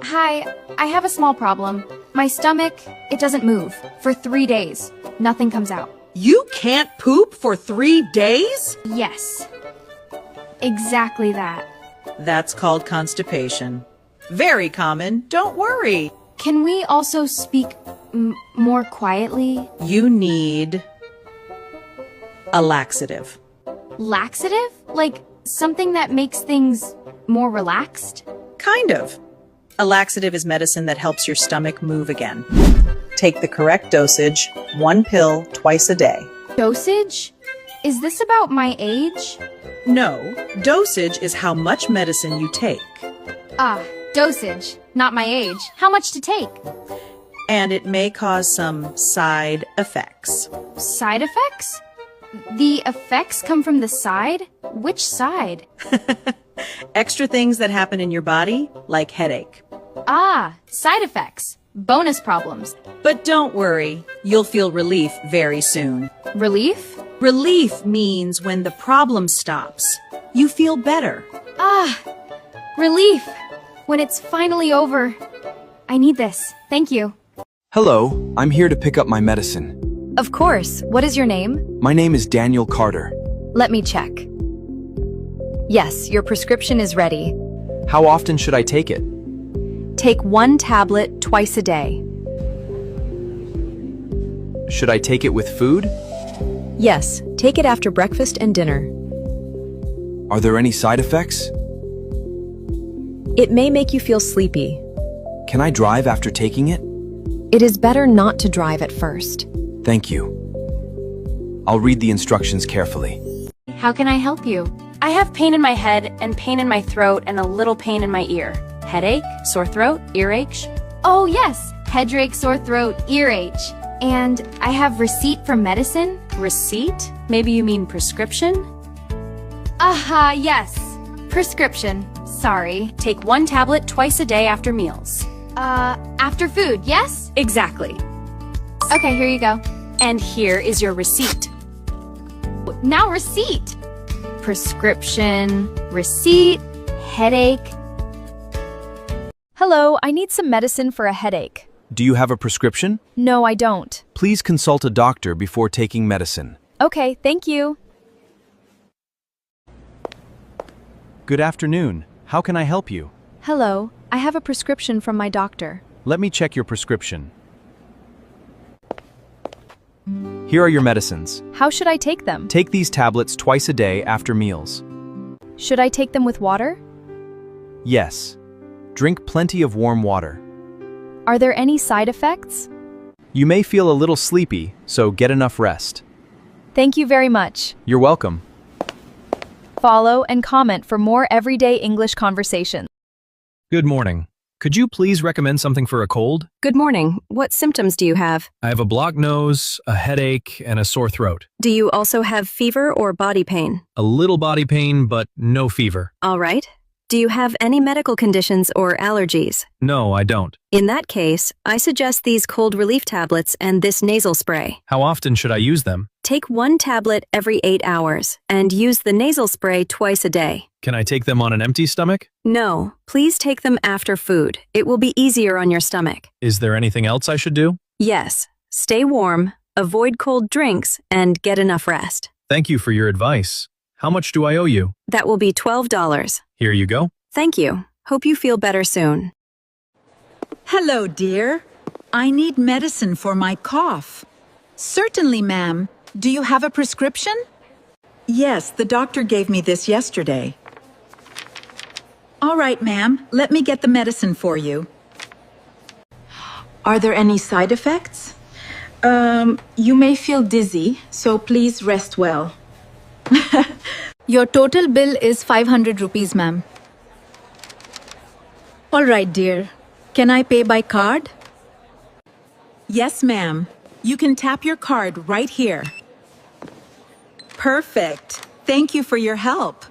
Hi, I have a small problem. My stomach, it doesn't move. For 3 days. Nothing comes out. You can't poop for 3 days? Yes. Exactly that. That's called constipation. Very common, don't worry. Can we also speak more quietly? You need a laxative. Laxative? Like something that makes things more relaxed? Kind of. A laxative is medicine that helps your stomach move again. Take the correct dosage, 1 pill twice a day. Dosage? Is this about my age? No, dosage is how much medicine you take. Ah, dosage. Not my age. How much to take? And it may cause some side effects. Side effects? The effects come from the side? Which side? Extra things that happen in your body, like headache. Ah, side effects. Bonus problems. But don't worry, you'll feel relief very soon. Relief? Relief means when the problem stops, you feel better. Ah, relief. When it's finally over. I need this. Thank you. Hello, I'm here to pick up my medicine. Of course. What is your name? My name is Daniel Carter. Let me check. Yes, your prescription is ready. How often should I take it? Take 1 tablet twice a day. Should I take it with food? Yes, take it after breakfast and dinner. Are there any side effects? It may make you feel sleepy. Can I drive after taking it? It is better not to drive at first. Thank you. I'll read the instructions carefully. How can I help you? I have pain in my head and pain in my throat and a little pain in my ear. Headache, sore throat, earache. Oh, yes. Headache, sore throat, earache. And I have receipt for medicine? Receipt? Maybe you mean prescription? Aha, yes. Prescription. Sorry. Take 1 tablet twice a day after meals. After food, yes? Exactly. Okay, here you go. And here is your receipt. Now receipt. Prescription, receipt, headache. Hello, I need some medicine for a headache. Do you have a prescription? No, I don't. Please consult a doctor before taking medicine. Okay, thank you. Good afternoon. How can I help you? Hello, I have a prescription from my doctor. Let me check your prescription. Here are your medicines. How should I take them? Take these tablets twice a day after meals. Should I take them with water? Yes. Drink plenty of warm water. Are there any side effects? You may feel a little sleepy, so get enough rest. Thank you very much. You're welcome. Follow and comment for more everyday English conversations. Good morning. Could you please recommend something for a cold? Good morning. What symptoms do you have? I have a blocked nose, a headache, and a sore throat. Do you also have fever or body pain? A little body pain, but no fever. All right. Do you have any medical conditions or allergies? No, I don't. In that case, I suggest these cold relief tablets and this nasal spray. How often should I use them? Take 1 tablet every 8 hours and use the nasal spray twice a day. Can I take them on an empty stomach? No, please take them after food. It will be easier on your stomach. Is there anything else I should do? Yes, stay warm, avoid cold drinks, and get enough rest. Thank you for your advice. How much do I owe you? That will be $12. Here you go. Thank you. Hope you feel better soon. Hello, dear. I need medicine for my cough. Certainly, ma'am. Do you have a prescription? Yes, the doctor gave me this yesterday. All right, ma'am. Let me get the medicine for you. Are there any side effects? You may feel dizzy, so please rest well. Your total bill is 500 rupees, ma'am. All right, dear. Can I pay by card? Yes, ma'am. You can tap your card right here. Perfect. Thank you for your help.